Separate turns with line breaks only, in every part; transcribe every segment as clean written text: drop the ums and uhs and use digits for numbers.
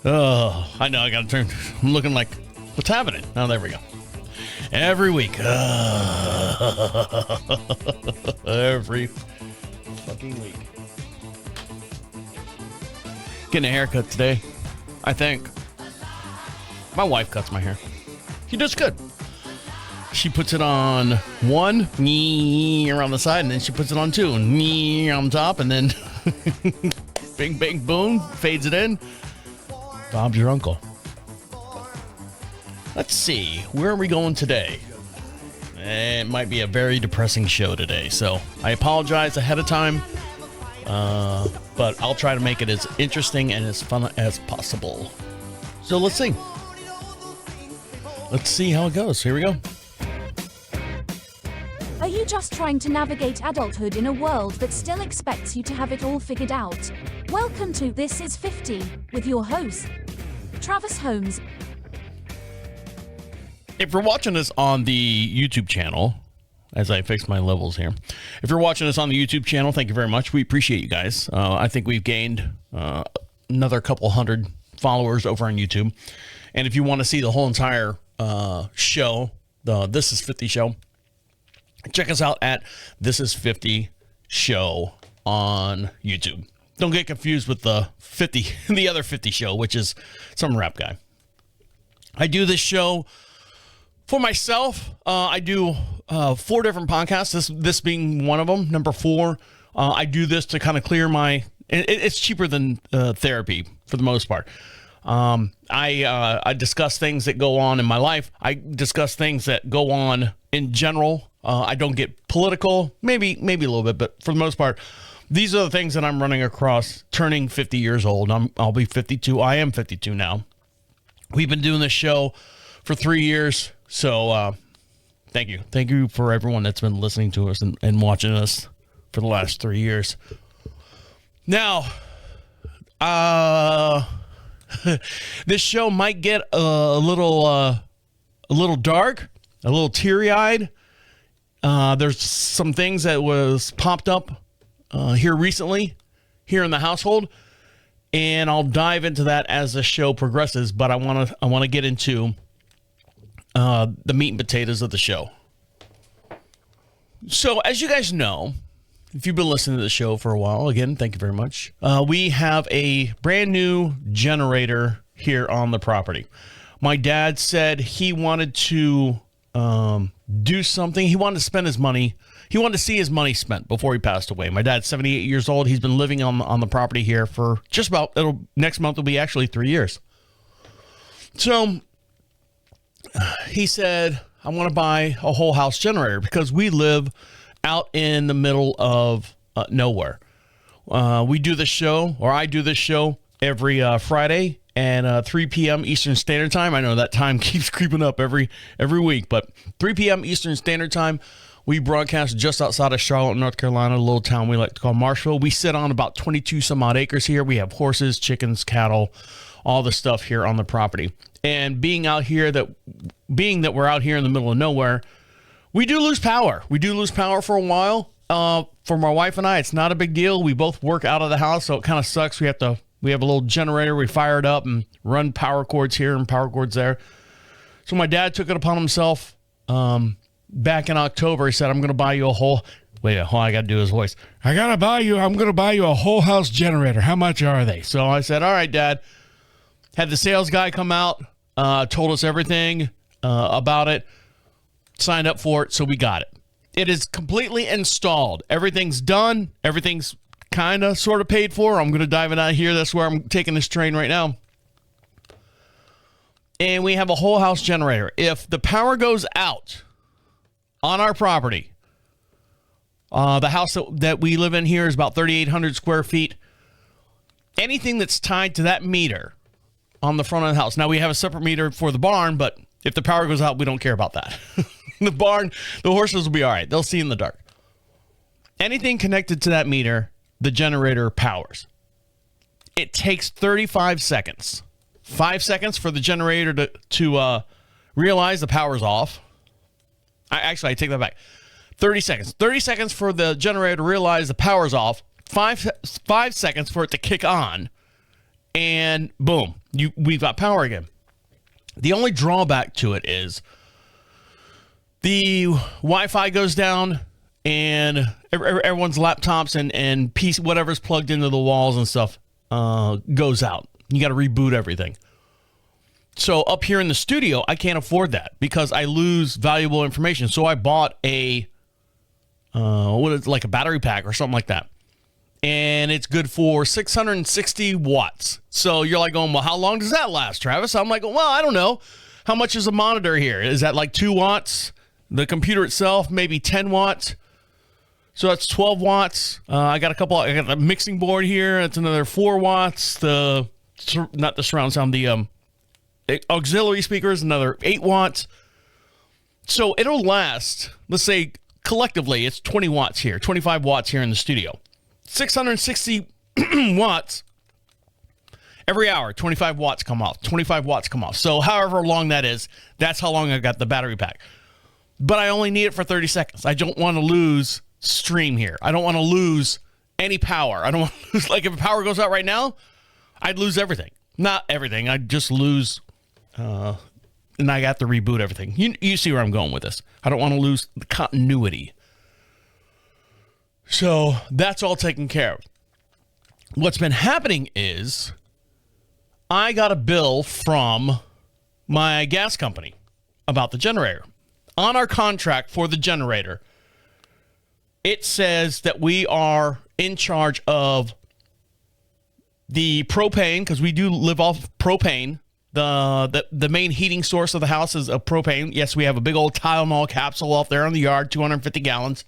Oh, I know. I got to turn. I'm looking like, what's happening? Oh, there we go. Every week. Every fucking week. Getting a haircut today, I think. My wife cuts my hair. She does good. She puts it on one, knee around the side, and then she puts it on two, knee on top, and then bing, bang, boom, fades it in. Bob's your uncle. Let's see, where are we going today? It might be a very depressing show today, so I apologize ahead of time, but I'll try to make it as interesting and as fun as possible. So let's see. Let's see how it goes. Here we go.
Are you just trying to navigate adulthood in a world that still expects you to have it all figured out? Welcome to This Is 50 with your host, Travis Holmes.
If you're watching this on the YouTube channel, as I fix my levels here, if you're watching us on the YouTube channel, thank you very much. We appreciate you guys. I think we've gained another couple hundred followers over on YouTube. And if you want to see the whole entire show, the This Is 50 show, check us out at This Is 50 show on YouTube. Don't get confused with the other 50 show, which is some rap guy. I do this show for myself. I do 4 different podcasts, this being one of them, number 4. I do this to kind of clear my... It's cheaper than therapy for the most part. I discuss things that go on in my life. I discuss things that go on in general. I don't get political, maybe a little bit, but for the most part, these are the things that I'm running across turning 50 years old. I'll be 52. I am 52 now. We've been doing this show for 3 years. So thank you. Thank you for everyone that's been listening to us and watching us for the last 3 years. Now, this show might get a little dark, a little teary-eyed. There's some things that was popped up here recently, here in the household, and I'll dive into that as the show progresses. But I want to get into the meat and potatoes of the show. So, as you guys know, if you've been listening to the show for a while, again, thank you very much. We have a brand new generator here on the property. My dad said he wanted to do something. He wanted to spend his money. He wanted to see his money spent before he passed away. My dad's 78 years old. He's been living on the property here for just about, next month will be actually 3 years. So he said, I want to buy a whole house generator because we live out in the middle of nowhere. We do this show, or I do this show every Friday and 3 p.m. Eastern Standard Time. I know that time keeps creeping up every week, but 3 p.m. Eastern Standard Time, we broadcast just outside of Charlotte, North Carolina, a little town we like to call Marshville. We sit on about 22 some odd acres here. We have horses, chickens, cattle, all the stuff here on the property. And being that we're out here in the middle of nowhere, we do lose power. We do lose power for a while. For my wife and I, it's not a big deal. We both work out of the house, so it kind of sucks. We have a little generator. We fire it up and run power cords here and power cords there. So my dad took it upon himself back in October. He said, I'm going to buy you a whole... Wait, hold on, I got to do his voice. I'm going to buy you a whole house generator. How much are they? So I said, all right, Dad. Had the sales guy come out, told us everything about it, signed up for it, so we got it. It is completely installed. Everything's done. Everything's kind of sort of paid for. I'm going to dive in out here. That's where I'm taking this train right now. And we have a whole house generator. If the power goes out on our property, the house that we live in here is about 3,800 square feet. Anything that's tied to that meter on the front of the house. Now, we have a separate meter for the barn, but if the power goes out, we don't care about that. The barn, the horses will be all right. They'll see in the dark. Anything connected to that meter, the generator powers. It takes 35 seconds. 5 seconds for the generator to realize the power's off. I take that back. 30 seconds. 30 seconds for the generator to realize the power's off. 5 seconds for it to kick on. and boom, we've got power again. The only drawback to it is the Wi-Fi goes down and everyone's laptops and PC, whatever's plugged into the walls and stuff, goes out. You got to reboot everything. So up here in the studio, I can't afford that because I lose valuable information. So I bought a battery pack or something like that. And it's good for 660 watts. So you're like going, well, how long does that last, Travis? I'm like, well, I don't know. How much is a monitor here? Is that like 2 watts? The computer itself, maybe 10 watts. So that's 12 watts. I got a mixing board here. It's another 4 watts. Not the surround sound, the auxiliary speaker is another 8 watts. So it'll last, let's say collectively, it's 20 watts here, 25 watts here in the studio. 660 watts every hour, 25 watts come off, 25 watts come off. So however long that is, that's how long I got the battery pack. But I only need it for 30 seconds. I don't want to lose stream here. I don't want to lose any power. I don't want to lose, like if power goes out right now, I'd lose everything. Not everything. I'd just lose, and I got to reboot everything. You see where I'm going with this. I don't want to lose the continuity. So that's all taken care of. What's been happening is I got a bill from my gas company about the generator. On our contract for the generator, it says that we are in charge of the propane, because we do live off propane. The main heating source of the house is a propane. Yes, we have a big old Tylenol capsule off there in the yard, 250 gallons.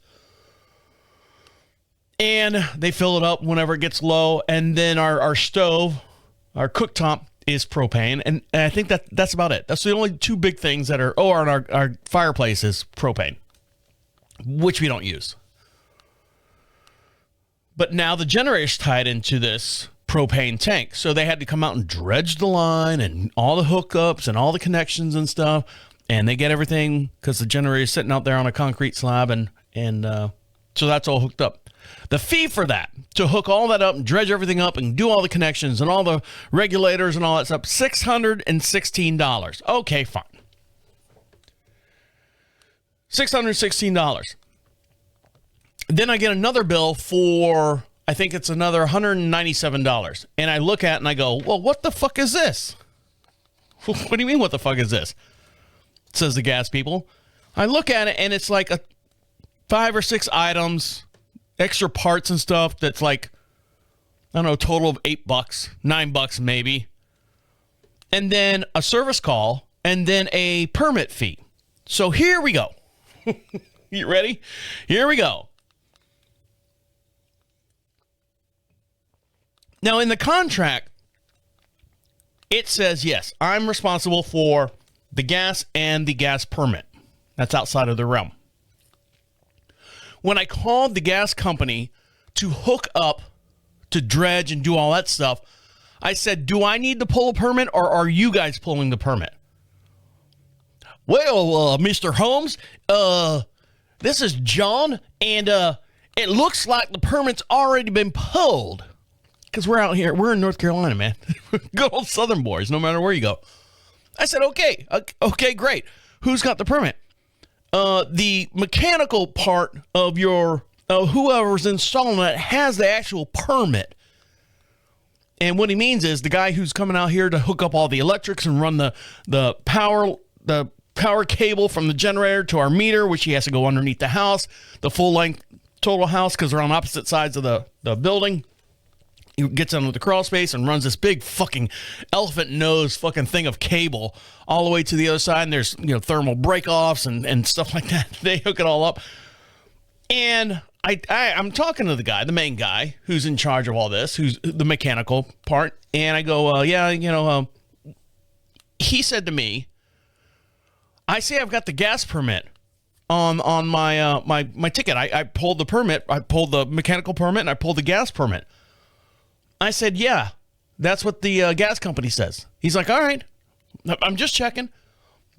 And they fill it up whenever it gets low. And then our stove, our cooktop is propane. And I think that's about it. That's the only 2 big things that are, and our fireplace is propane, which we don't use. But now the generator's tied into this propane tank. So they had to come out and dredge the line and all the hookups and all the connections and stuff. And they get everything because the generator's sitting out there on a concrete slab. And so that's all hooked up. The fee for that, to hook all that up and dredge everything up and do all the connections and all the regulators and all that stuff, $616. Okay, fine. $616. Then I get another bill for, I think it's another $197. And I look at it and I go, well, what the fuck is this? What do you mean, what the fuck is this? Says the gas people. I look at it and it's like 5 or 6 items, extra parts and stuff that's like, I don't know, total of $8, $9 maybe. And then a service call and then a permit fee. So here we go. You ready? Here we go. Now in the contract, it says, yes, I'm responsible for the gas and the gas permit. That's outside of the realm. When I called the gas company to hook up, to dredge and do all that stuff, I said, do I need to pull a permit or are you guys pulling the permit? Well, Mr. Holmes, this is John, and it looks like the permit's already been pulled. Because we're out here, we're in North Carolina, man. Good old Southern boys, no matter where you go. I said, okay, great. Who's got the permit? The mechanical part of your whoever's installing it has the actual permit. And what he means is the guy who's coming out here to hook up all the electrics and run the power cable from the generator to our meter, which he has to go underneath the house, the full length total house, because they're on opposite sides of the building. He gets under the crawl space and runs this big fucking elephant nose fucking thing of cable all the way to the other side. And there's, thermal break-offs and stuff like that. They hook it all up. And I'm talking to the guy, the main guy, who's in charge of all this, who's the mechanical part. And I go, he said to me, I say I've got the gas permit on my my ticket. I pulled the permit. I pulled the mechanical permit and I pulled the gas permit. I said, yeah, that's what the gas company says. He's like, all right, I'm just checking.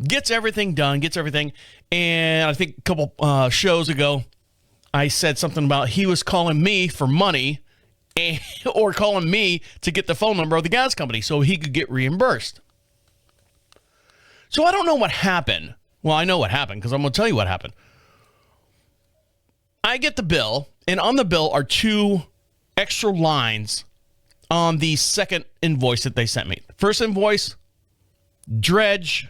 Gets everything done, And I think a couple shows ago, I said something about he was calling me for money or calling me to get the phone number of the gas company so he could get reimbursed. So I don't know what happened. Well, I know what happened because I'm going to tell you what happened. I get the bill, and on the bill are 2 extra lines on the second invoice that they sent me. First invoice, dredge,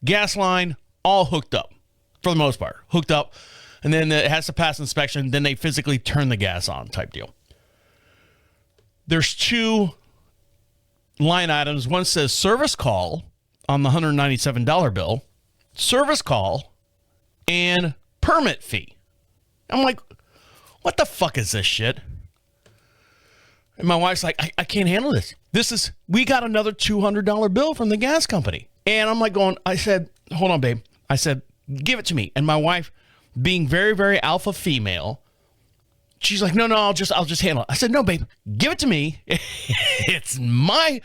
gas line, all hooked up for the most part. Hooked up, and then it has to pass inspection. Then they physically turn the gas on type deal. There's 2 line items. One says service call on the $197 bill, service call, and permit fee. I'm like, what the fuck is this shit? And my wife's like, I can't handle this. We got another $200 bill from the gas company. And I'm like I said, hold on, babe. I said, give it to me. And my wife, being very, very alpha female, she's like, no, I'll just handle it. I said, no, babe, give it to me. It's my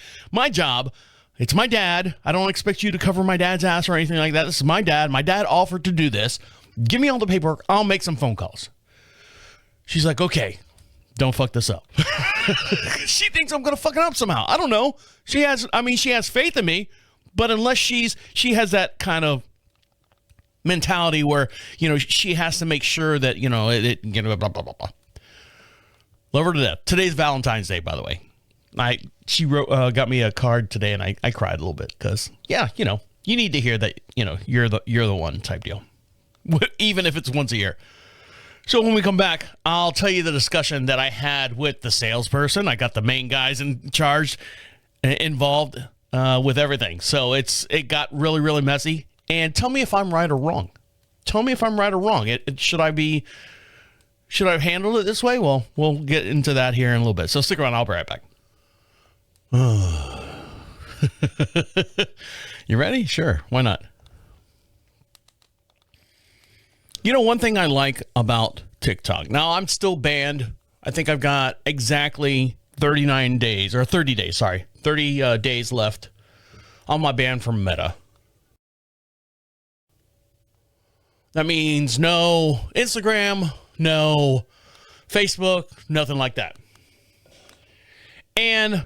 job. It's my dad. I don't expect you to cover my dad's ass or anything like that. This is my dad. My dad offered to do this. Give me all the paperwork. I'll make some phone calls. She's like, okay, don't fuck this up. She thinks I'm going to fuck it up somehow. I don't know. She has faith in me, but unless she has that kind of mentality where, she has to make sure that, blah, blah, blah, blah. Love her to death. Today's Valentine's Day, by the way. She got me a card today, and I cried a little bit because, you need to hear that, you're the one type deal, even if it's once a year. So when we come back, I'll tell you the discussion that I had with the salesperson. I got the main guys in charge involved with everything. So it got really, really messy. And tell me if I'm right or wrong. Tell me if I'm right or wrong. Should I have handled it this way? Well, we'll get into that here in a little bit. So stick around. I'll be right back. You ready? Sure. Why not? One thing I like about TikTok. Now, I'm still banned. I think I've got exactly 30 days left on my ban from Meta. That means no Instagram, no Facebook, nothing like that. And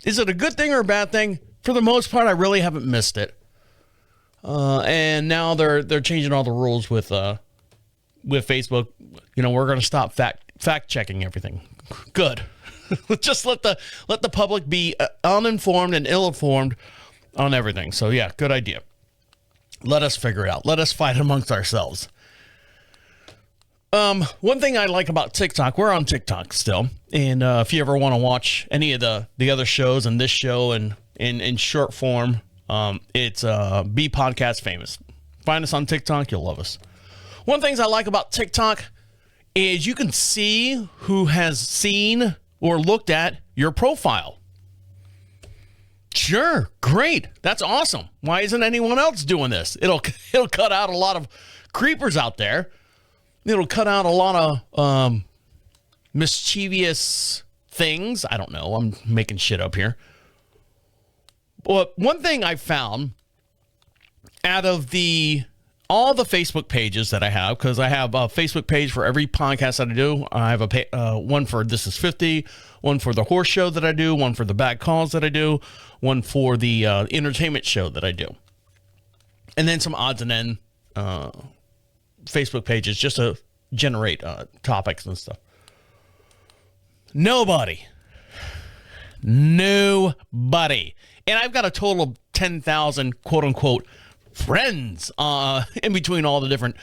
is it a good thing or a bad thing? For the most part, I really haven't missed it. And now they're changing all the rules with Facebook. We're going to stop fact checking everything. Good. Just let the public be uninformed and ill-informed on everything. So yeah, good idea. Let us figure it out. Let us fight amongst ourselves. One thing I like about TikTok, we're on TikTok still. And if you ever want to watch any of the other shows and this show and in short form, it's Be Podcast Famous. Find us on TikTok. You'll love us. One of the things I like about TikTok is you can see who has seen or looked at your profile. Sure. Great. That's awesome. Why isn't anyone else doing this? It'll cut out a lot of creepers out there. It'll cut out a lot of mischievous things. I don't know. I'm making shit up here. But one thing I found out of all the Facebook pages that I have, because I have a Facebook page for every podcast that I do. I have one for This Is 50, one for the horse show that I do, one for the bad calls that I do, one for the entertainment show that I do. And then some odds and end Facebook pages just to generate topics and stuff. Nobody. And I've got a total of 10,000 quote unquote friends in between all the different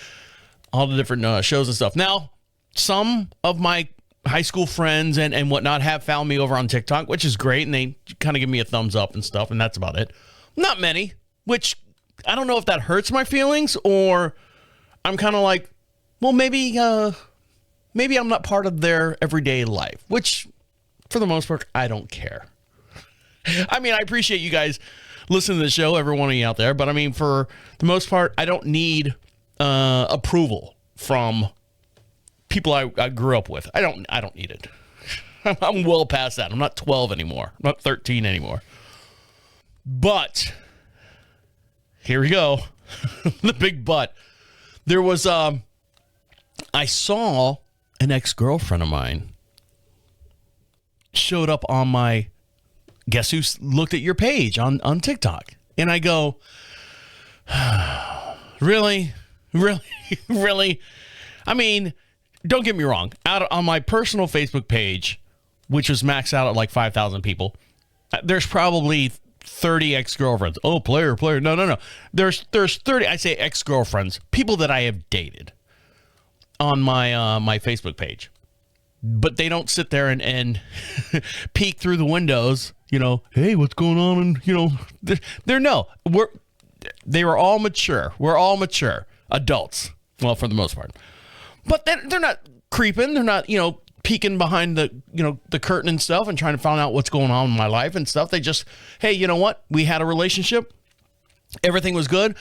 shows and stuff. Now, some of my high school friends and whatnot have found me over on TikTok, which is great, and they kind of give me a thumbs up and stuff, and that's about it. Not many, which I don't know if that hurts my feelings, or I'm kind of like, well, maybe I'm not part of their everyday life, which for the most part, I don't care. I mean, I appreciate you guys listening to the show, every one of you out there, but I mean, for the most part, I don't need approval from people I grew up with. I don't need it. I'm well past that. I'm not 12 anymore. I'm not 13 anymore. But here we go. The big but. There was I saw an ex-girlfriend of mine showed up on my, guess who looked at your page on TikTok? And I go, really? Really? I mean, don't get me wrong. On my personal Facebook page, which was maxed out at like 5,000 people, there's probably 30 ex-girlfriends. Oh, player. No. There's 30, I say ex-girlfriends, people that I have dated on my Facebook page. But they don't sit there and peek through the windows, hey, what's going on? And, they were all mature. We're all mature adults. Well, for the most part. But they're not creeping. They're not, peeking behind the curtain and stuff and trying to find out what's going on in my life and stuff. They just, hey, you know what? We had a relationship. Everything was good.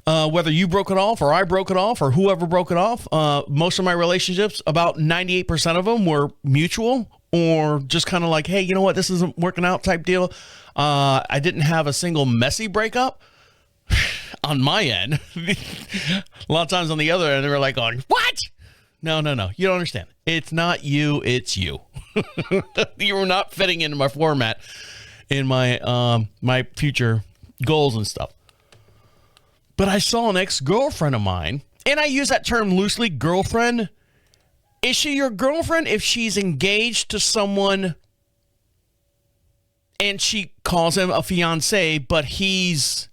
Whether you broke it off or I broke it off or whoever broke it off, most of my relationships, about 98% of them were mutual or just kind of like, hey, you know what? This isn't working out type deal. I didn't have a single messy breakup on my end. A lot of times on the other end, they were like, going, what? No. You don't understand. It's not you. It's you. You're not fitting into my format in my my future goals and stuff. But I saw an ex-girlfriend of mine, and I use that term loosely, girlfriend. Is she your girlfriend if she's engaged to someone and she calls him a fiance, but he's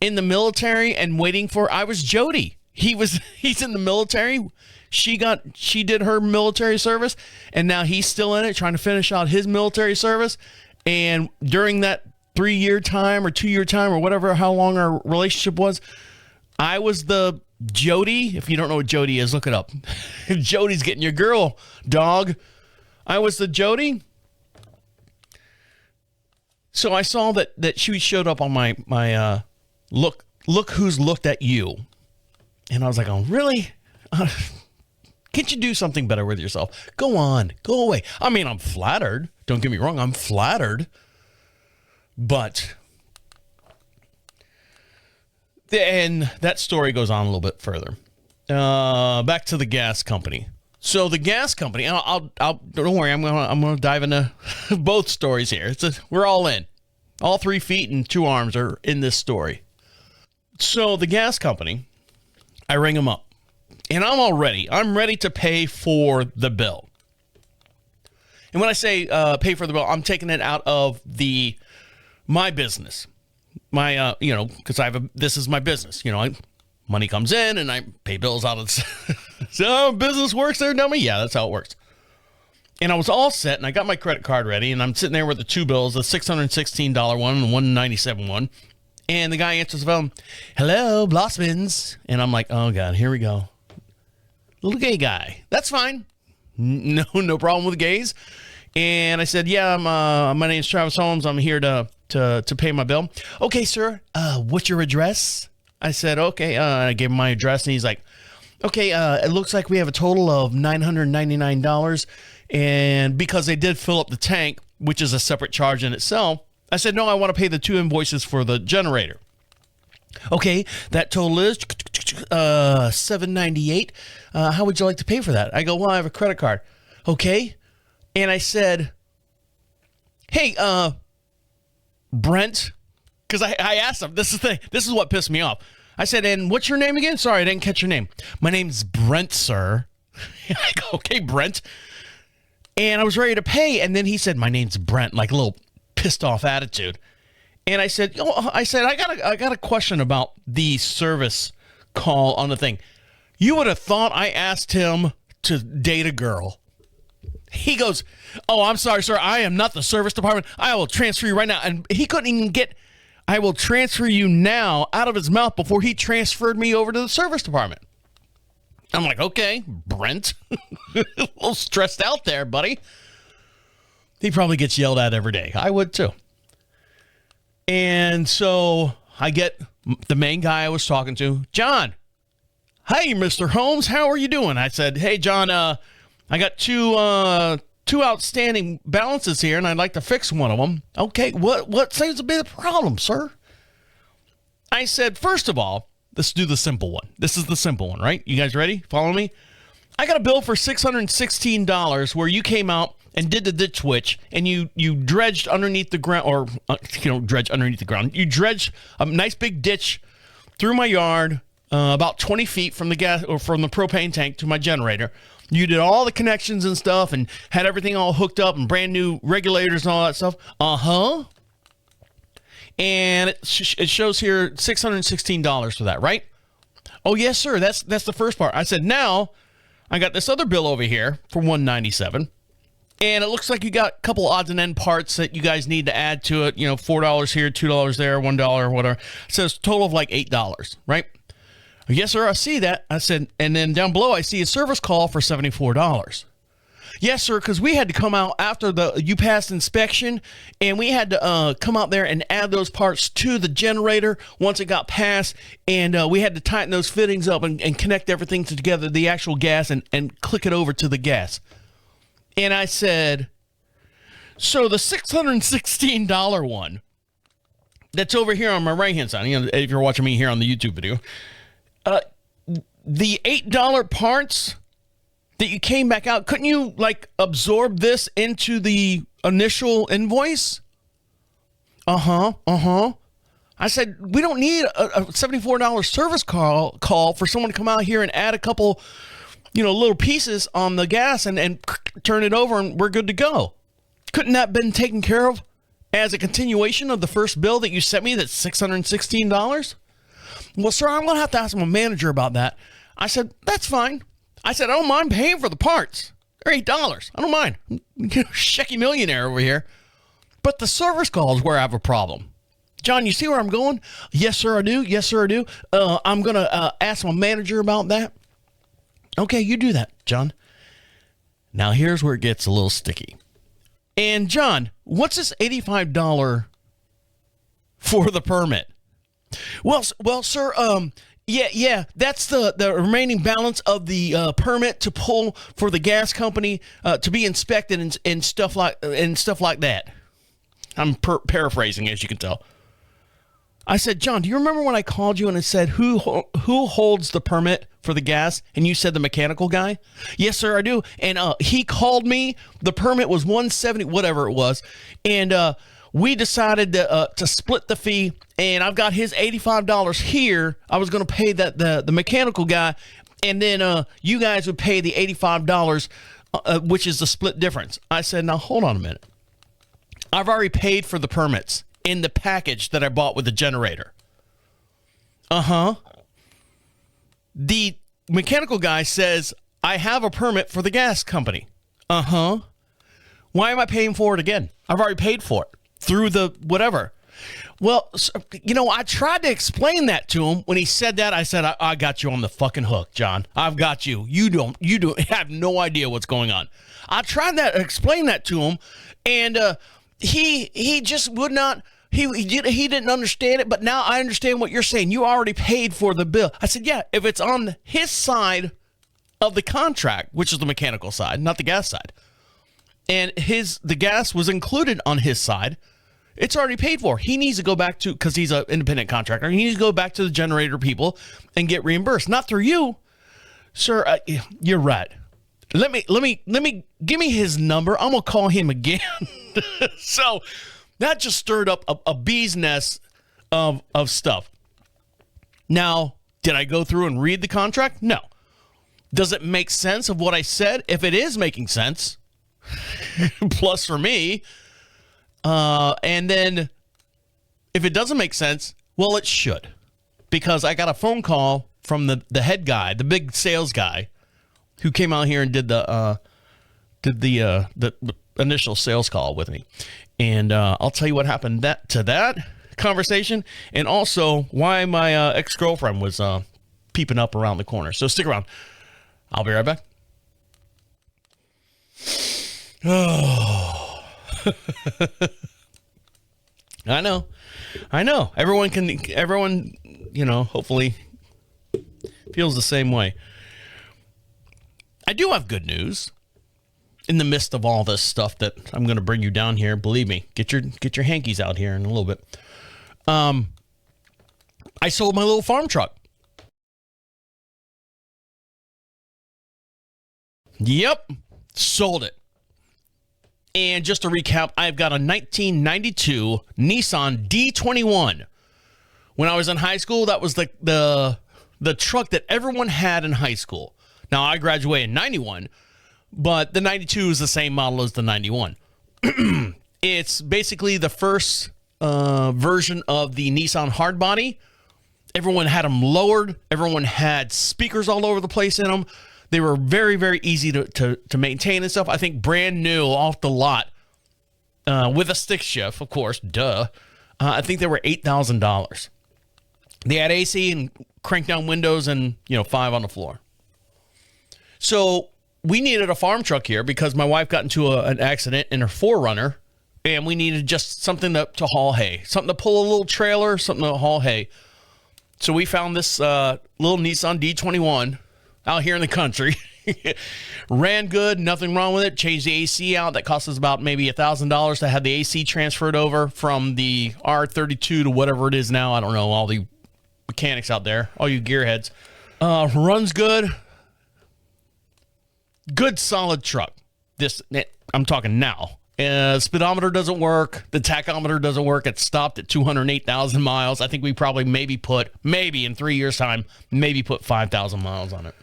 in the military and waiting for, I was Jody. He's in the military. She did her military service, and now he's still in it, trying to finish out his military service. And during that 3-year time or 2-year time or whatever, how long our relationship was, I was the Jody. If you don't know what Jody is, look it up. Jody's getting your girl, dog. I was the Jody. So I saw that she showed up on my look who's looked at you. And I was like, oh, really? Can't you do something better with yourself? Go on. Go away. I mean, I'm flattered. Don't get me wrong. I'm flattered. But, and that story goes on a little bit further. Back to the gas company. So the gas company, I'll don't worry, I'm gonna dive into both stories here. We're all in. All 3 feet and 2 arms are in this story. So the gas company, I ring them up, and I'm ready to pay for the bill. And when I say pay for the bill, I'm taking it out of my business, my, because this is my business, money comes in and I pay bills out of so business works there, dummy. Yeah, that's how it works. And I was all set and I got my credit card ready and I'm sitting there with the 2 bills, the $616 one and $197 one. And the guy answers the phone. Hello, Blossman's. And I'm like, oh God, here we go. Little gay guy. That's fine. No problem with gays. And I said, yeah, my name's Travis Holmes. I'm here to pay my bill. Okay, sir. What's your address? I said, okay. I gave him my address, and he's like, okay, it looks like we have a total of $999. And because they did fill up the tank, which is a separate charge in itself, I said, no, I want to pay the 2 invoices for the generator. Okay, that total is $798. How would you like to pay for that? I go, well, I have a credit card. Okay. And I said, hey, Brent, because I asked him, this is what pissed me off. I said, and what's your name again? Sorry, I didn't catch your name. My name's Brent, sir. I go, okay, Brent. And I was ready to pay. And then he said, my name's Brent, like a little pissed off attitude. And I said, I got a question about the service call on the thing. You would have thought I asked him to date a girl. He goes, oh, I'm sorry, sir. I am not the service department. I will transfer you right now. And he couldn't even get, I will transfer you now out of his mouth before he transferred me over to the service department. I'm like, okay, Brent. A little stressed out there, buddy. He probably gets yelled at every day. I would too. And so I get the main guy I was talking to, John. Hey, Mr. Holmes, how are you doing? I said, hey, John, I got two outstanding balances here, and I'd like to fix one of them. Okay, what seems to be the problem, sir? I said, first of all, let's do the simple one. This is the simple one, right? You guys ready? Follow me? I got a bill for $616 where you came out and did the ditch witch, and you dredged underneath the ground, or dredge underneath the ground. You dredged a nice big ditch through my yard, about 20 feet from the gas or from the propane tank to my generator. You did all the connections and stuff, and had everything all hooked up, and brand new regulators and all that stuff. And it shows here $616 for that, right? Oh yes, sir. That's the first part. I said, now I got this other bill over here for $197. And it looks like you got a couple odds and end parts that you guys need to add to it. $4 here, $2 there, $1, whatever. It says total of like $8, right? Yes, sir, I see that. I said, and then down below, I see a service call for $74. Yes, sir, because we had to come out after you passed inspection, and we had to come out there and add those parts to the generator once it got passed, and we had to tighten those fittings up and connect everything together, the actual gas, and click it over to the gas. And I said, so the $616 one that's over here on my right-hand side, if you're watching me here on the YouTube video, the $8 parts that you came back out, couldn't you, absorb this into the initial invoice? I said, we don't need a $74 service call for someone to come out here and add a couple little pieces on the gas and turn it over and we're good to go. Couldn't that have been taken care of as a continuation of the first bill that you sent me that's $616? Well, sir, I'm going to have to ask my manager about that. I said, that's fine. I said, I don't mind paying for the parts. They're $8. I don't mind. Shecky millionaire over here. But the service call is where I have a problem. John, you see where I'm going? Yes, sir, I do. Yes, sir, I do. I'm going to ask my manager about that. Okay, you do that, John. Now, here's where it gets a little sticky. And, John, what's this $85 for the permit? Well, sir, yeah, that's the remaining balance of the permit to pull for the gas company to be inspected and stuff like that. I'm paraphrasing, as you can tell. I said, John, do you remember when I called you and I said, who holds the permit for the gas? And you said the mechanical guy? Yes, sir, I do. And he called me. The permit was $170, whatever it was. And we decided to split the fee. And I've got his $85 here. I was going to pay the mechanical guy. And then you guys would pay the $85, which is the split difference. I said, now, hold on a minute. I've already paid for the permits in the package that I bought with the generator. The mechanical guy says, I have a permit for the gas company. Why am I paying for it again? I've already paid for it through the whatever. Well, I tried to explain that to him when he said that. I said, I got you on the fucking hook, John. I've got you. You don't have no idea what's going on. I tried to explain that to him, and he just would not. He didn't understand it, but now I understand what you're saying. You already paid for the bill. I said, yeah, if it's on his side of the contract, which is the mechanical side, not the gas side, and the gas was included on his side, it's already paid for. He needs to go back to, because he's an independent contractor, he needs to go back to the generator people and get reimbursed, not through you. Sir, you're right. Let me give me his number. I'm gonna call him again. So that just stirred up a bee's nest of stuff. Now, did I go through and read the contract? No. Does it make sense of what I said? If it is making sense, plus for me. And then if it doesn't make sense, well, it should. Because I got a phone call from the head guy, the big sales guy, who came out here and did the initial sales call with me. And I'll tell you what happened to that conversation, and also why my ex-girlfriend was peeping up around the corner. So stick around. I'll be right back. Oh. I know. Everyone, hopefully feels the same way. I do have good news. In the midst of all this stuff that I'm going to bring you down here, believe me, get your hankies out here in a little bit. I sold my little farm truck. Yep, sold it. And just to recap, I've got a 1992 Nissan D21. When I was in high school, that was the truck that everyone had in high school. Now, I graduated in 91, but the 92 is the same model as the 91. It's basically the first version of the Nissan hardbody. Everyone had them lowered. Everyone had speakers all over the place in them. They were very, very easy to maintain and stuff. I think brand new off the lot with a stick shift, of course, duh. I think they were $8,000. They had AC and crank down windows and, 5 on the floor. So we needed a farm truck here because my wife got into an accident in her 4Runner, and we needed just something to haul hay, something to pull a little trailer, something to haul hay. So we found this little Nissan D21 out here in the country. Ran good, nothing wrong with it. Changed the AC out. That cost us about maybe $1,000 to have the AC transferred over from the R32 to whatever it is now. I don't know, all the mechanics out there, all you gearheads. Runs good. Good, solid truck. I'm talking now. Speedometer doesn't work. The tachometer doesn't work. It stopped at 208,000 miles. I think we probably maybe in 3 years' time, put 5,000 miles on it.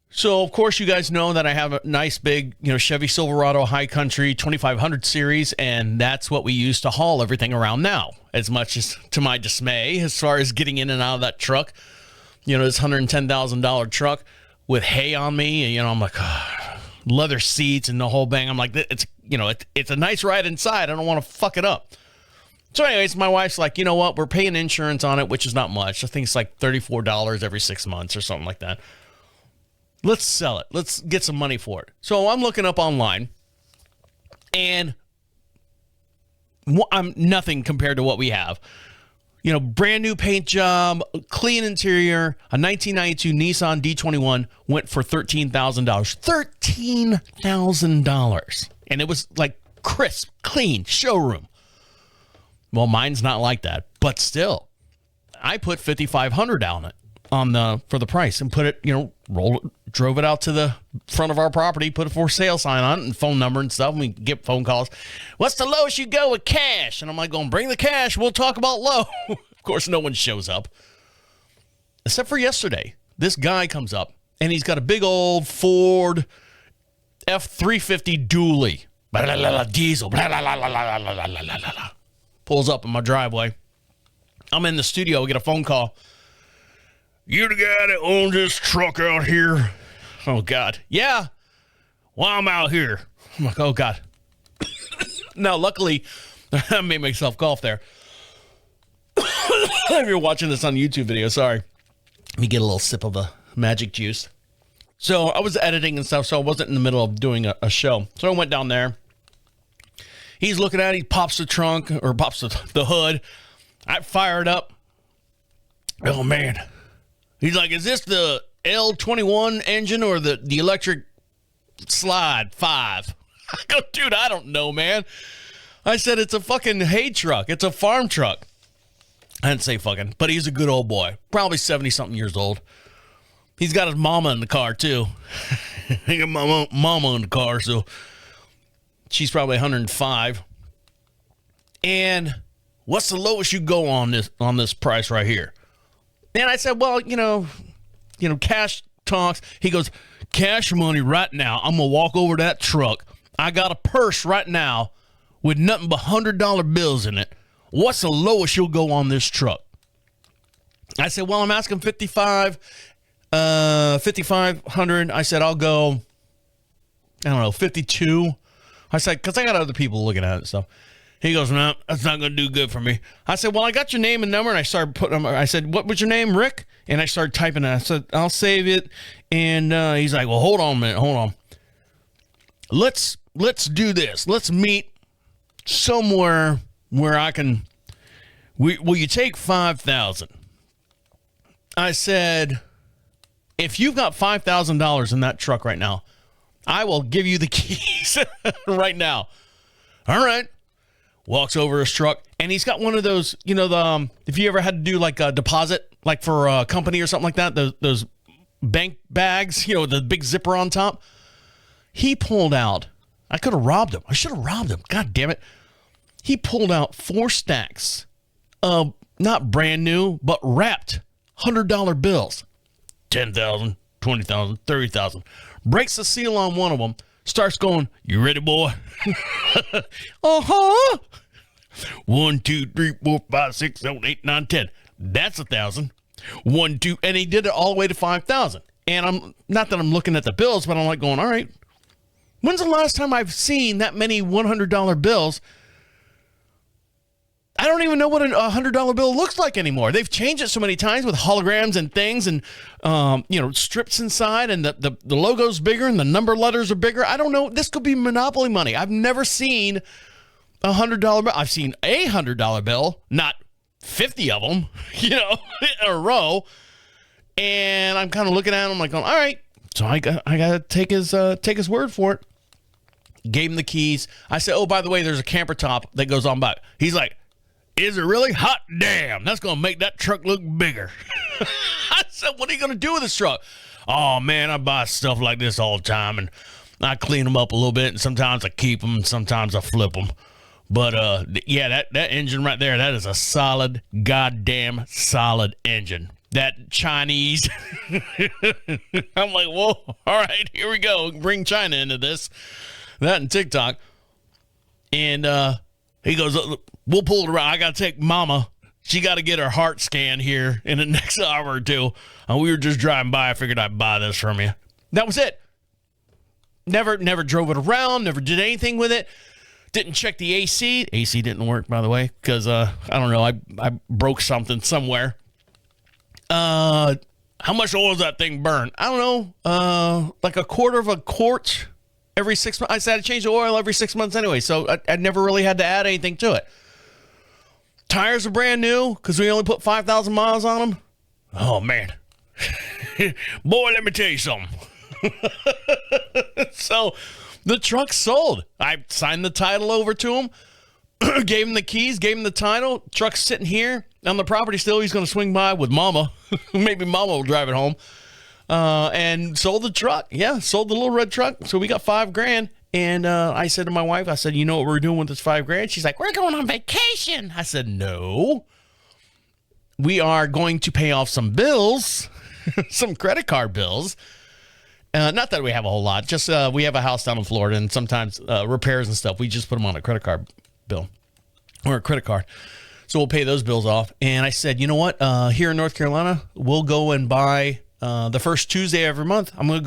So, of course, you guys know that I have a nice big, Chevy Silverado High Country 2500 series, and that's what we use to haul everything around now. As much as to my dismay, as far as getting in and out of that truck, this $110,000 truck with hay on me, and I'm like, leather seats and the whole bang. I'm like, it's a nice ride inside. I don't want to fuck it up. So, anyways, my wife's like, you know what? We're paying insurance on it, which is not much. I think it's like $34 every 6 months or something like that. Let's sell it. Let's get some money for it. So I'm looking up online, and I'm nothing compared to what we have. Brand new paint job, clean interior, a 1992 Nissan D21 went for $13,000. $13,000. And it was like crisp, clean showroom. Well, mine's not like that, but still, I put $5,500 on it. For the price, and put it, drove it out to the front of our property, put a for sale sign on it and phone number and stuff. And we get phone calls. What's the lowest you go with cash? And I'm like, bring the cash. We'll talk about low. Of course, no one shows up. Except for yesterday. This guy comes up and he's got a big old Ford F-350 dually. Diesel. Pulls up in my driveway. I'm in the studio. We get a phone call. You the guy that owns this truck out here? Oh, God. Yeah. Well, I'm out here. I'm like, oh, God. Now, luckily, I made myself cough there. If you're watching this on YouTube video, sorry. Let me get a little sip of a magic juice. So I was editing and stuff, so I wasn't in the middle of doing a show. So I went down there. He's looking at it. He pops the trunk, or pops the hood. I fire it up. Oh, man. He's like, is this the L21 engine or the electric slide 5? I go, dude, I don't know, man. I said, it's a fucking hay truck. It's a farm truck. I didn't say fucking, but he's a good old boy. Probably 70-something years old. He's got his mama in the car, too. He got my mama in the car, so she's probably 105. And what's the lowest you go on this price right here? And I said, well, cash talks. He goes, cash money right now. I'm going to walk over to that truck. I got a purse right now with nothing but $100 bills in it. What's the lowest you'll go on this truck? I said, well, I'm asking $5,500. I said, I'll go, 52. I said, because I got other people looking at it, so. He goes, no, that's not going to do good for me. I said, well, I got your name and number, and I started putting them. I said, what was your name, Rick? And I started typing it. I said, I'll save it. And he's like, well, hold on a minute. Hold on. Let's do this. Let's meet somewhere where I can. Will you take $5,000? I said, if you've got $5,000 in that truck right now, I will give you the keys right now. All right. Walks over his truck, and he's got one of those, if you ever had to do like a deposit, like for a company or something like that, those bank bags, the big zipper on top. He pulled out, I could have robbed him. I should have robbed him. God damn it. He pulled out 4 stacks of not brand new, but wrapped $100 bills. 10,000, 20,000, 30,000. Breaks the seal on one of them. Starts going, you ready, boy? Uh-huh. 1, 2, 3, 4, 5, 6, 7, 8, 9, 10. That's 1,000. 1, 2, and he did it all the way to 5,000. And I'm not that I'm looking at the bills, but I'm like going, all right. When's the last time I've seen that many $100 bills? I don't even know what a $100 bill looks like anymore. They've changed it so many times with holograms and things and, strips inside and the logo's bigger and the number letters are bigger. I don't know. This could be Monopoly money. I've never seen a $100 bill. I've seen a $100 bill, not 50 of them, in a row. And I'm kind of looking at him like, all right. So I got to take his word for it. Gave him the keys. I said, oh, by the way, there's a camper top that goes on by. He's like, is it really? Hot damn. That's going to make that truck look bigger. I said, what are you going to do with this truck? Oh, man, I buy stuff like this all the time, and I clean them up a little bit, and sometimes I keep them, and sometimes I flip them. But, yeah, that engine right there, that is a solid, goddamn solid engine. That Chinese. I'm like, whoa, all right, here we go. Bring China into this. That and TikTok. And he goes, we'll pull it around. I got to take Mama. She got to get her heart scanned here in the next hour or two. We were just driving by. I figured I'd buy this from you. That was it. Never drove it around. Never did anything with it. Didn't check the AC. AC didn't work, by the way, because, I don't know. I broke something somewhere. How much oil does that thing burn? I don't know. Like a quarter of a quart every 6 months. I said I change the oil every 6 months anyway, so I never really had to add anything to it. Tires are brand new because we only put 5,000 miles on them. Oh, man. Boy, let me tell you something. So the truck sold. I signed the title over to him, gave him the keys, gave him the title. Truck's sitting here on the property still. He's going to swing by with Mama. Maybe Mama will drive it home. And sold the truck. Yeah, sold the little red truck. So we got $5,000. And I said to my wife, I said, you know what we're doing with this $5,000? She's like, we're going on vacation. I said, no. We are going to pay off some bills, some credit card bills. Not that we have a whole lot. Just we have a house down in Florida, and sometimes repairs and stuff, we just put them on a credit card bill or a credit card. So we'll pay those bills off. And I said, you know what? Here in North Carolina, we'll go and buy the first Tuesday every month. I'm going to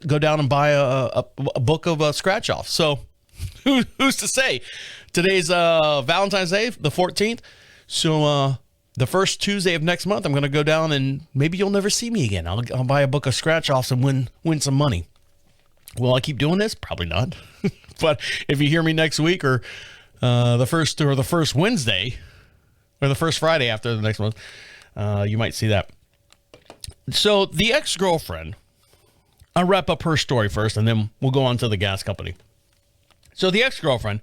go down and buy a book of scratch off. So who's to say? Today's Valentine's Day, the 14th. So the first Tuesday of next month, I'm going to go down and maybe you'll never see me again. I'll buy a book of scratch offs and win some money. Will I keep doing this? Probably not. But if you hear me next week or the first Wednesday or the first Friday after the next month, you might see that. So the ex-girlfriend, I'll wrap up her story first, and then we'll go on to the gas company. So the ex-girlfriend,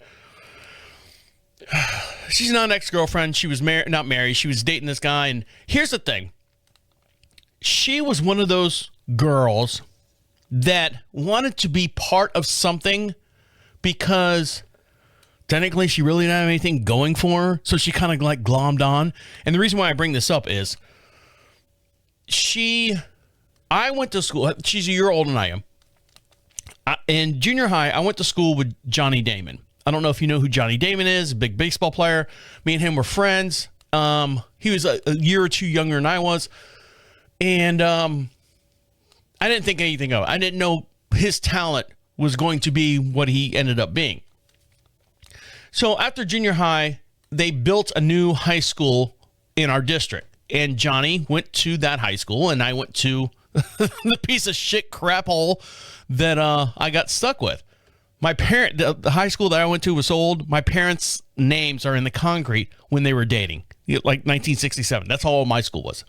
she's not an ex-girlfriend. She was not married. She was dating this guy. And here's the thing. She was one of those girls that wanted to be part of something because technically she really didn't have anything going for her. So she kind of like glommed on. And the reason why I bring this up is I went to school. She's a year older than I am. In junior high, I went to school with Johnny Damon. I don't know if you know who Johnny Damon is, a big baseball player. Me and him were friends. He was a year or two younger than I was. And I didn't think anything of it. I didn't know his talent was going to be what he ended up being. So after junior high, they built a new high school in our district. And Johnny went to that high school, and I went to the piece of shit crap hole that I got stuck with. My the high school that I went to was sold. My parents' names are in the concrete when they were dating, like 1967. That's how old my school was.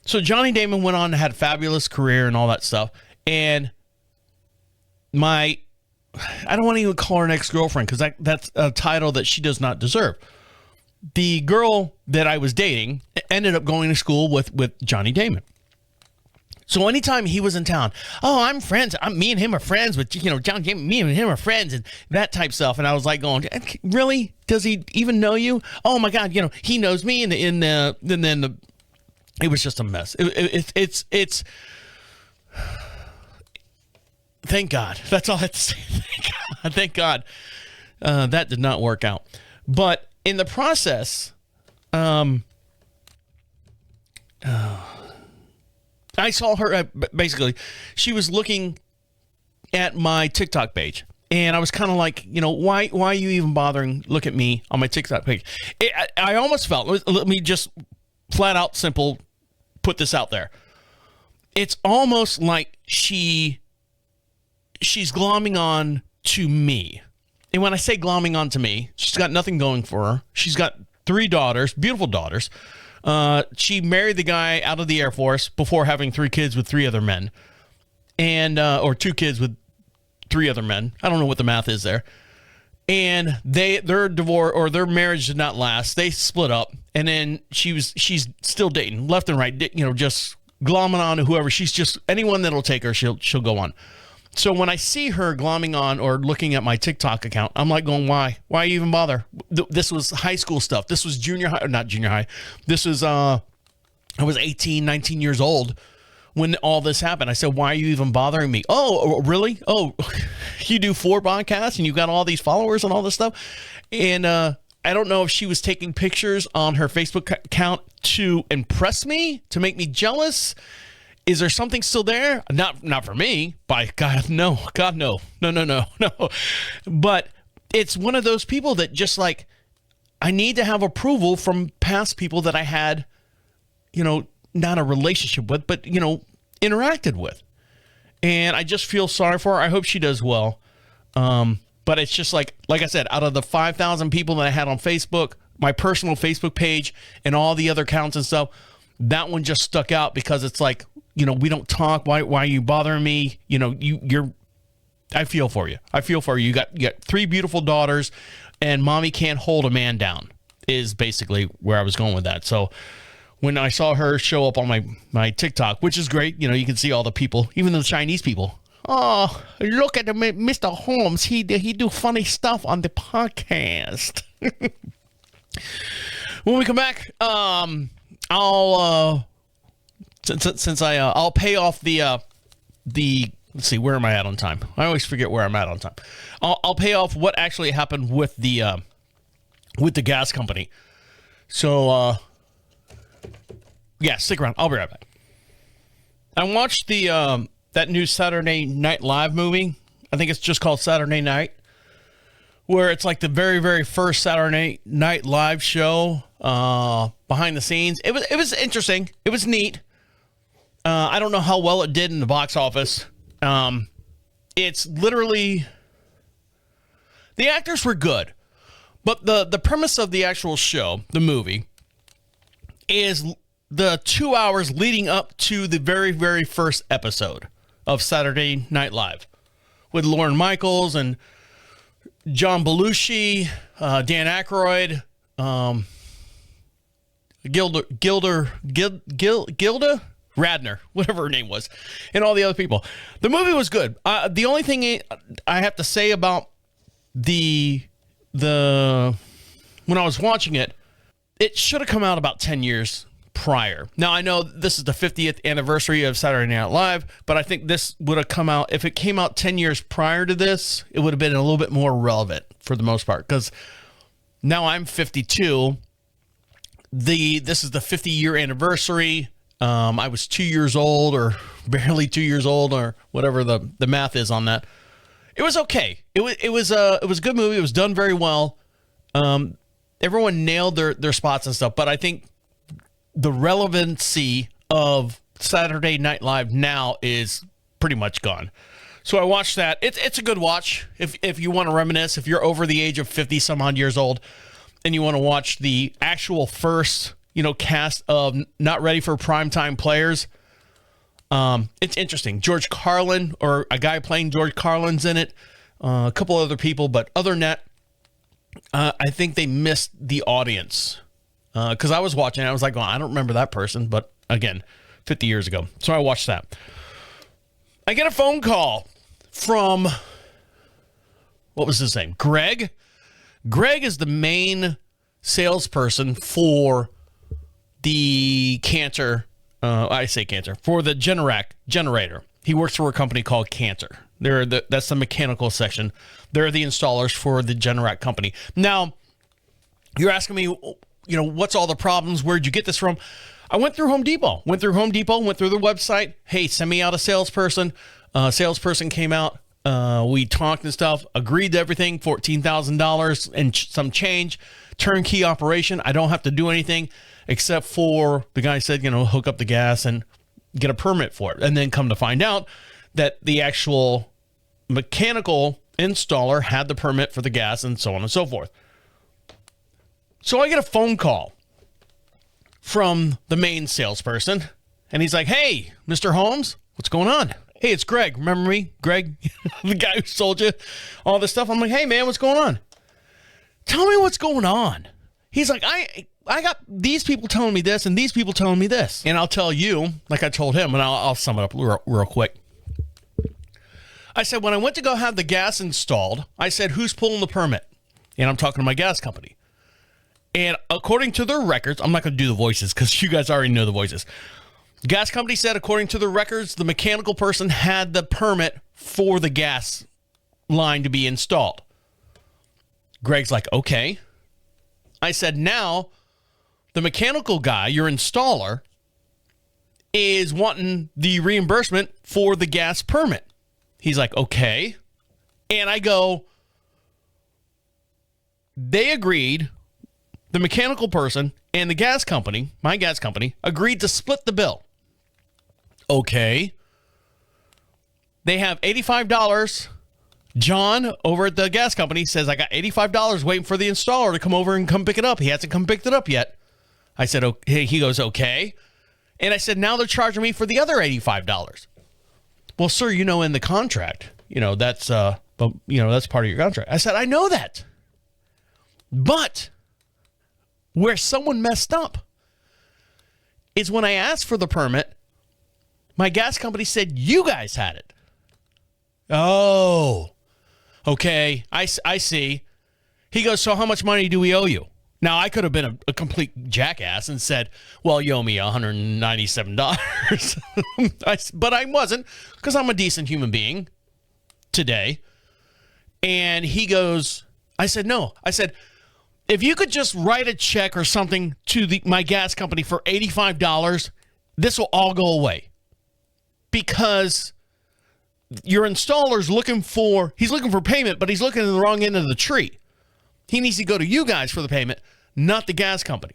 So Johnny Damon went on and had a fabulous career and all that stuff. And I don't want to even call her an ex-girlfriend because that's a title that she does not deserve. The girl that I was dating ended up going to school with Johnny Damon. So anytime he was in town, oh, me and him are friends with, John James, me and him are friends and that type stuff. And I was like going, really? Does he even know you? Oh my God. He knows me. And then it was just a mess. It's thank God. That's all I have to say. Thank God. That did not work out. But in the process, I saw her, basically, she was looking at my TikTok page. And I was kind of like, why are you even bothering look at me on my TikTok page? I almost felt, let me just flat out simple put this out there. It's almost like she's glomming on to me. And when I say glomming on to me, she's got nothing going for her. She's got 3 daughters, beautiful daughters. She married the guy out of the Air Force before having 3 kids with 3 other men, and or 2 kids with 3 other men. I don't know what the math is there. And their divorce or their marriage did not last. They split up, and then she's still dating left and right. Just glomming on to whoever. She's just anyone that'll take her. She'll go on. So when I see her glomming on or looking at my TikTok account, I'm like going, why? Why even bother? This was high school stuff. This was junior high, not junior high. This was, I was 18, 19 years old when all this happened. I said, why are you even bothering me? Oh, really? Oh, you do 4 podcasts and you got all these followers and all this stuff. And I don't know if she was taking pictures on her Facebook account to impress me, to make me jealous. Is there something still there? Not for me. By God, no. God, no. No. But it's one of those people that just like, I need to have approval from past people that I had, not a relationship with, but, interacted with. And I just feel sorry for her. I hope she does well. But it's just like I said, out of the 5,000 people that I had on Facebook, my personal Facebook page and all the other accounts and stuff, that one just stuck out because it's like, we don't talk. Why are you bothering me? I feel for you. You got 3 beautiful daughters, and mommy can't hold a man down is basically where I was going with that. So when I saw her show up on my TikTok, which is great, you can see all the people, even the Chinese people. Oh, look at Mr. Holmes. He do funny stuff on the podcast. When we come back, I'll pay off the let's see, where am I at on time? I always forget where I'm at on time. I'll pay off what actually happened with the gas company. So yeah, stick around. I'll be right back. I watched the that new Saturday Night Live movie. I think it's just called Saturday Night, where it's like the very, very first Saturday Night Live show behind the scenes. It was interesting. It was neat. I don't know how well it did in the box office. It's literally, the actors were good, but the premise of the actual show, the movie, is the 2 hours leading up to the very, very first episode of Saturday Night Live with Lorne Michaels and John Belushi, Dan Aykroyd, Gilda Radner, whatever her name was, and all the other people. The movie was good. The only thing I have to say about the when I was watching it, it should have come out about 10 years prior. Now, I know this is the 50th anniversary of Saturday Night Live, but I think this would have come out, if it came out 10 years prior to this, it would have been a little bit more relevant for the most part, because now I'm 52. This is the 50-year anniversary. I was 2 years old, or barely 2 years old, or whatever the math is on that. It was okay. It was a good movie. It was done very well. Everyone nailed their spots and stuff, but I think the relevancy of Saturday Night Live now is pretty much gone. So I watched that. It's a good watch if you want to reminisce, if you're over the age of 50 some odd years old and you want to watch the actual first, cast of Not Ready for Primetime Players. It's interesting. George Carlin, or a guy playing George Carlin's in it. A couple other people, but other than that, I think they missed the audience. Because I was watching, I was like, I don't remember that person. But again, 50 years ago. So I watched that. I get a phone call from, what was his name? Greg. Greg is the main salesperson for the Cantor, for the Generac generator. He works for a company called Cantor. That's the mechanical section. They're the installers for the Generac company. Now, you're asking me, what's all the problems? Where'd you get this from? I went through Home Depot. Went through the website. Hey, send me out a salesperson. Salesperson came out. We talked and stuff. Agreed to everything. $14,000 and some change. Turnkey operation. I don't have to do anything except for the guy said, hook up the gas and get a permit for it. And then come to find out that the actual mechanical installer had the permit for the gas and so on and so forth. So I get a phone call from the main salesperson, and he's like, hey, Mr. Holmes, what's going on? Hey, it's Greg. Remember me? Greg, the guy who sold you all this stuff. I'm like, hey, man, what's going on? Tell me what's going on. He's like, I got these people telling me this and these people telling me this. And I'll tell you, like I told him, and I'll sum it up real quick. I said, when I went to go have the gas installed, I said, who's pulling the permit? And I'm talking to my gas company. And according to their records, I'm not going to do the voices because you guys already know the voices. The gas company said, according to the records, the mechanical person had the permit for the gas line to be installed. Greg's like, okay. I said, now the mechanical guy, your installer, is wanting the reimbursement for the gas permit. He's like, okay. And I go, they agreed. The mechanical person and the gas company, my gas company, agreed to split the bill. Okay. They have $85. John over at the gas company says, I got $85 waiting for the installer to come over and come pick it up. He hasn't come picked it up yet. I said, okay. He goes, okay. And I said, now they're charging me for the other $85. Well, sir, in the contract, that's part of your contract. I said, I know that. But where someone messed up is when I asked for the permit, my gas company said, you guys had it. Oh, okay. I see. He goes, so how much money do we owe you? Now, I could have been a complete jackass and said, well, you owe me $197. But I wasn't, because I'm a decent human being today. And he goes, I said, no. I said, if you could just write a check or something to my gas company for $85, this will all go away. Because your installer's looking for payment, but he's looking at the wrong end of the tree. He needs to go to you guys for the payment, not the gas company.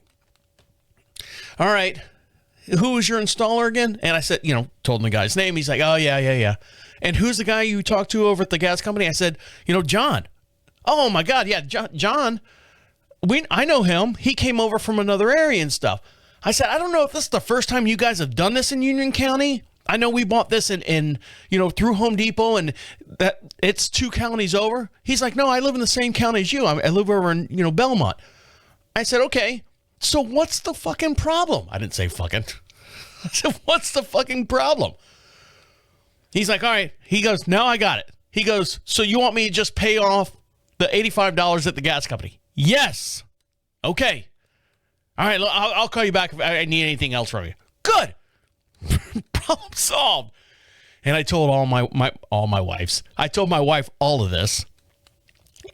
All right. Who is your installer again? And I said, told him the guy's name. He's like, oh, yeah. And who's the guy you talked to over at the gas company? I said, John. Oh, my God. Yeah, John. I know him. He came over from another area and stuff. I said, I don't know if this is the first time you guys have done this in Union County. I know we bought this in through Home Depot, and that it's 2 counties over. He's like, no, I live in the same county as you. I live over in, Belmont. I said, okay, so what's the fucking problem? I didn't say fucking. I said, what's the fucking problem? He's like, all right. He goes, now I got it. He goes, so you want me to just pay off the $85 at the gas company? Yes. Okay. All right. I'll call you back if I need anything else from you. Good. Problem solved. And I told all my wives. I told my wife all of this.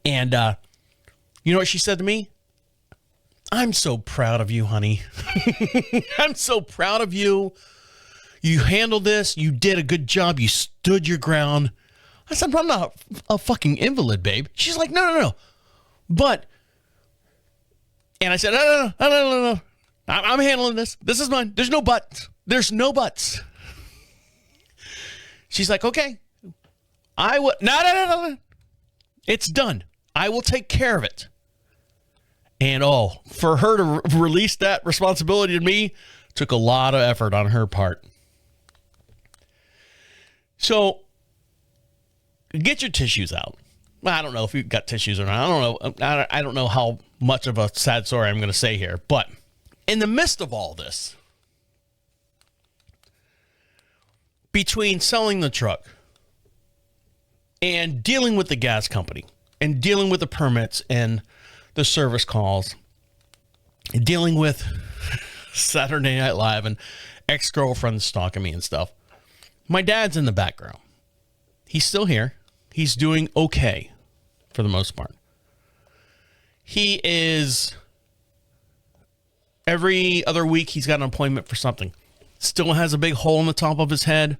And you know what she said to me? I'm so proud of you, honey. I'm so proud of you. You handled this. You did a good job. You stood your ground. I said, I'm not a fucking invalid, babe. She's like, no. But, and I said, no. I'm handling this. This is mine. There's no buts. There's no buts. She's like, okay. I will. No. It's done. I will take care of it. And for her to release that responsibility to me took a lot of effort on her part. So get your tissues out. I don't know if you've got tissues or not. I don't know how much of a sad story I'm going to say here. But in the midst of all this, between selling the truck and dealing with the gas company and dealing with the permits and the service calls, and dealing with Saturday Night Live and ex-girlfriends stalking me and stuff, my dad's in the background. He's still here. He's doing okay for the most part. He is, every other week, he's got an appointment for something. Still has a big hole in the top of his head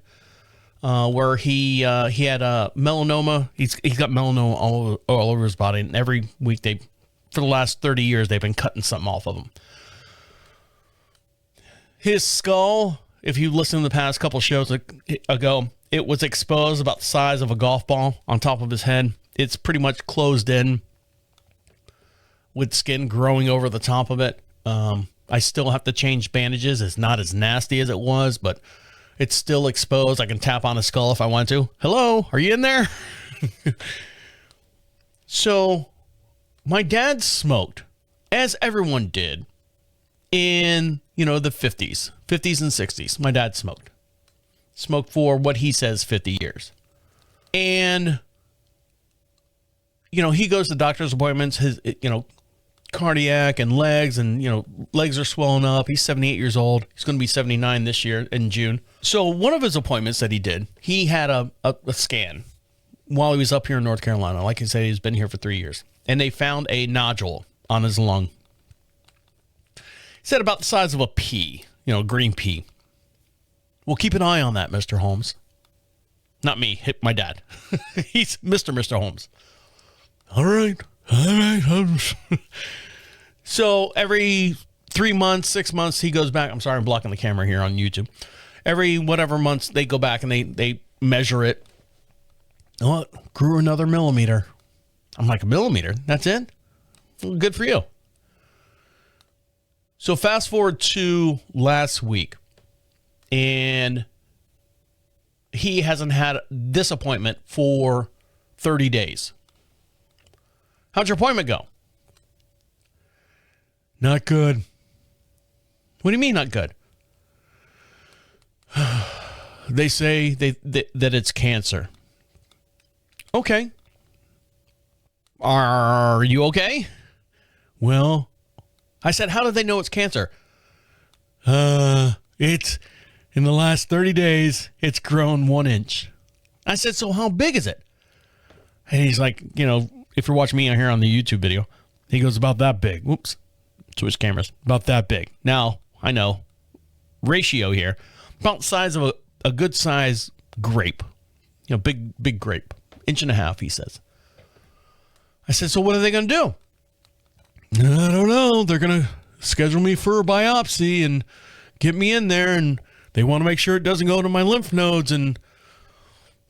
where he had a melanoma. He's got melanoma all over his body. And every week, for the last 30 years, they've been cutting something off of him. His skull, if you listen to the past couple shows ago, it was exposed about the size of a golf ball on top of his head. It's pretty much closed in with skin growing over the top of it. I still have to change bandages. It's not as nasty as it was, but it's still exposed. I can tap on his skull if I want to. Hello, are you in there? So my dad smoked, as everyone did, in, the 50s and 60s. My dad smoked for what he says 50 years. And, he goes to doctor's appointments, his, cardiac and legs, and, legs are swelling up. He's 78 years old. He's going to be 79 this year in June. So one of his appointments that he did, he had a scan while he was up here in North Carolina. Like I said, he's been here for 3 years. And they found a nodule on his lung. He said about the size of a pea, green pea. Well, keep an eye on that, Mr. Holmes. Not me, my dad. He's Mr. Holmes. All right. So every 3 months, 6 months, he goes back. I'm sorry, I'm blocking the camera here on YouTube. Every whatever months, they go back and they measure it. Oh, it grew another millimeter. I'm like, a millimeter? That's it? Well, good for you. So fast forward to last week, and he hasn't had this appointment for 30 days. How'd your appointment go? Not good. What do you mean not good? They say that it's cancer. Okay. Are you okay? Well, I said, how did they know it's cancer? It's in the last 30 days, it's grown 1 inch. I said, so how big is it? And he's like, if you're watching me here on the YouTube video, he goes, about that big. Whoops. Switch cameras. About that big. Now, I know. Ratio here. About the size of a good size grape. Big grape. 1.5 inches, he says. I said, so what are they going to do? I don't know. They're going to schedule me for a biopsy and get me in there, and they want to make sure it doesn't go to my lymph nodes and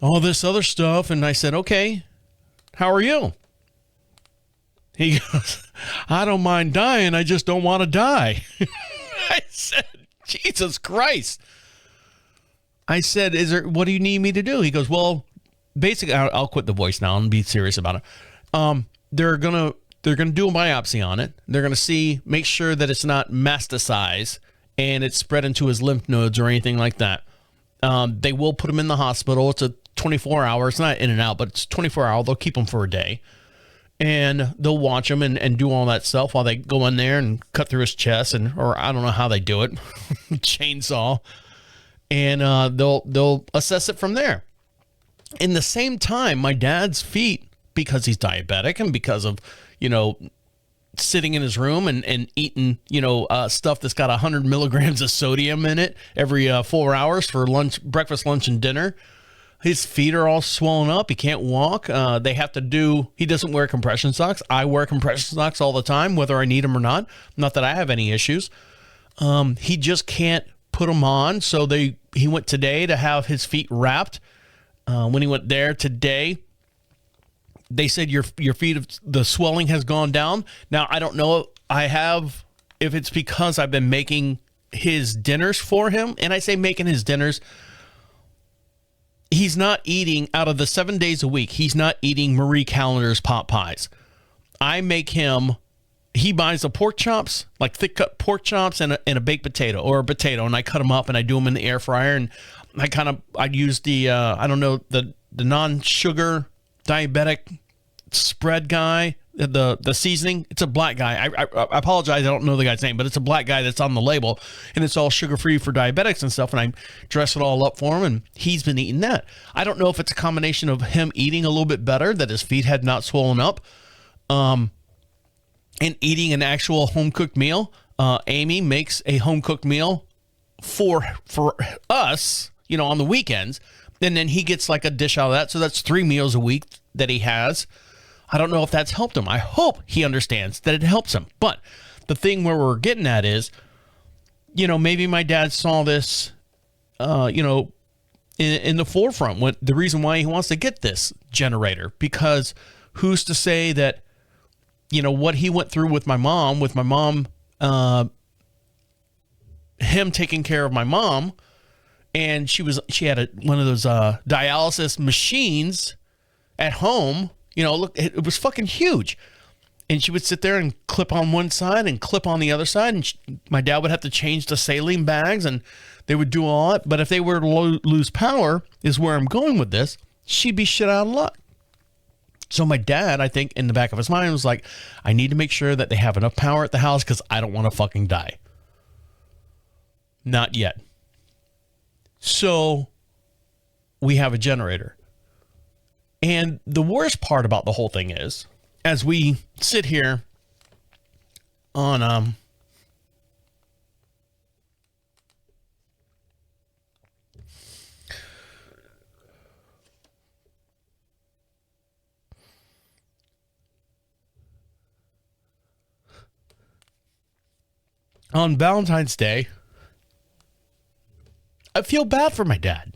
all this other stuff. And I said, okay, how are you? He goes, I don't mind dying. I just don't want to die. I said, Jesus Christ. I said, what do you need me to do? He goes, well, basically, I'll quit the voice now and be serious about it. They're going to do a biopsy on it. They're going to make sure that it's not metastasized and it's spread into his lymph nodes or anything like that. They will put him in the hospital. It's a 24-hour. It's not in and out, but it's 24-hour. They'll keep him for a day. And they'll watch him and do all that stuff while they go in there and cut through his chest, or I don't know how they do it, chainsaw, and they'll assess it from there. In the same time, my dad's feet, because he's diabetic and because of sitting in his room and eating stuff that's got 100 milligrams of sodium in it every 4 hours for lunch, breakfast, lunch, and dinner. His feet are all swollen up. He can't walk. He doesn't wear compression socks. I wear compression socks all the time, whether I need them or not. Not that I have any issues. He just can't put them on. So he went today to have his feet wrapped. When he went there today, they said your feet, the swelling has gone down. Now, I don't know if it's because I've been making his dinners for him. And I say making his dinners. He's not eating, out of the 7 days a week, he's not eating Marie Callender's pot pies. I make him, he buys the pork chops, like thick cut pork chops and a baked potato or a potato, and I cut them up and I do them in the air fryer, and I'd use the I don't know, the non-sugar diabetic spread guy, the seasoning. It's a black guy. I apologize, I don't know the guy's name, but it's a black guy that's on the label, and it's all sugar-free for diabetics and stuff, and I dress it all up for him, and he's been eating that. I don't know if it's a combination of him eating a little bit better, that his feet had not swollen up, and eating an actual home-cooked meal. Amy makes a home-cooked meal for us, on the weekends, and then he gets like a dish out of that, so that's 3 meals a week that he has. I don't know if that's helped him. I hope he understands that it helps him. But the thing where we're getting at is, maybe my dad saw this, in the forefront. The reason why he wants to get this generator, because who's to say that, what he went through with my mom, him taking care of my mom, and she had one of those dialysis machines at home. Look, it was fucking huge. And she would sit there and clip on one side and clip on the other side. And my dad would have to change the saline bags, and they would do all that. But if they were to lose power, is where I'm going with this, she'd be shit out of luck. So my dad, I think, in the back of his mind was like, I need to make sure that they have enough power at the house because I don't want to fucking die. Not yet. So we have a generator. And the worst part about the whole thing is, as we sit here on Valentine's Day, I feel bad for my dad,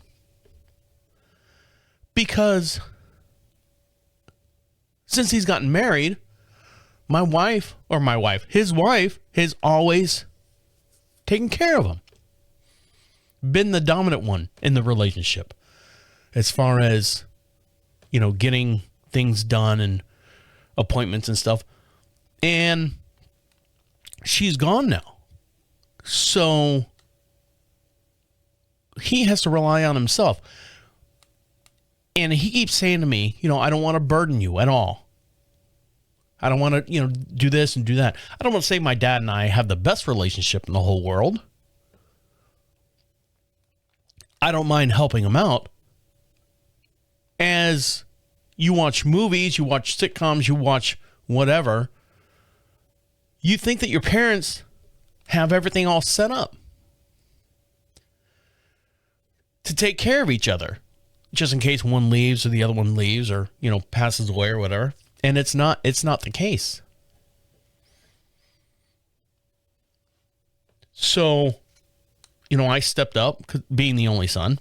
because since he's gotten married, his wife has always taken care of him, been the dominant one in the relationship as far as, getting things done and appointments and stuff. And she's gone now. So he has to rely on himself. And he keeps saying to me, I don't want to burden you at all. I don't want to, do this and do that. I don't want to say my dad and I have the best relationship in the whole world. I don't mind helping him out. As you watch movies, you watch sitcoms, you watch whatever, you think that your parents have everything all set up to take care of each other, just in case one leaves or the other one leaves or, passes away or whatever. And it's not the case. So, I stepped up, being the only son.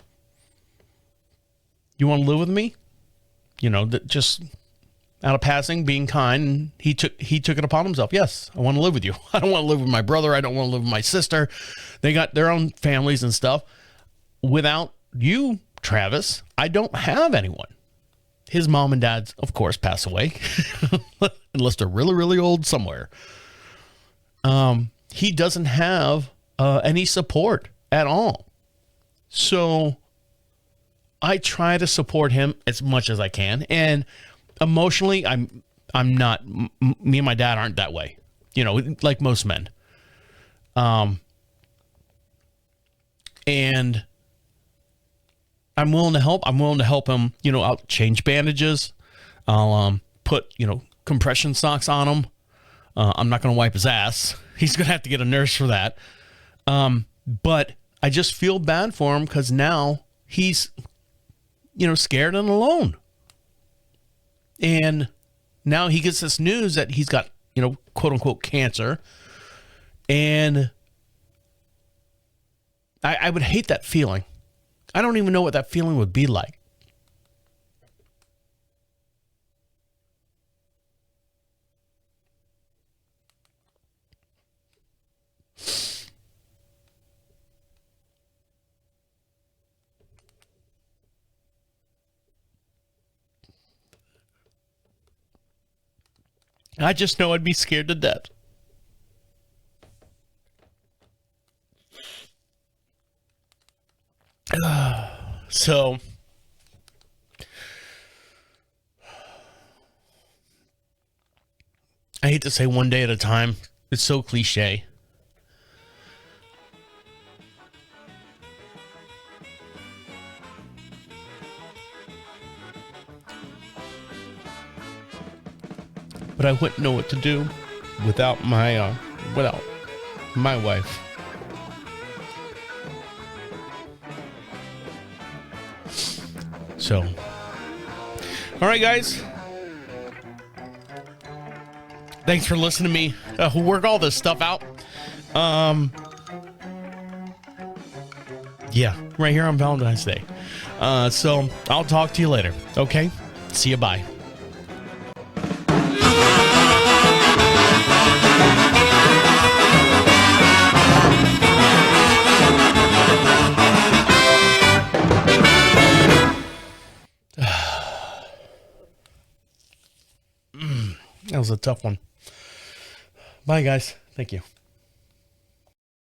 You want to live with me? Just out of passing, being kind. He took it upon himself. Yes, I want to live with you. I don't want to live with my brother. I don't want to live with my sister. They got their own families and stuff. Without you, Travis, I don't have anyone. His mom and dad, of course, pass away, unless they're really, really old somewhere. He doesn't have any support at all. So I try to support him as much as I can. And emotionally, I'm not, me and my dad aren't that way, like most men. And I'm willing to help. I'm willing to help him, I'll change bandages. I'll put, compression socks on him. I'm not going to wipe his ass. He's going to have to get a nurse for that. But I just feel bad for him because now he's, scared and alone. And now he gets this news that he's got, quote unquote cancer. And I would hate that feeling. I don't even know what that feeling would be like. I just know I'd be scared to death. So I hate to say one day at a time. It's so cliche. But I wouldn't know what to do without my wife. So, all right, guys. Thanks for listening to me work all this stuff out. Yeah, right here on Valentine's Day. So I'll talk to you later. Okay? See you. Bye. That was a tough one. Bye, guys. Thank you.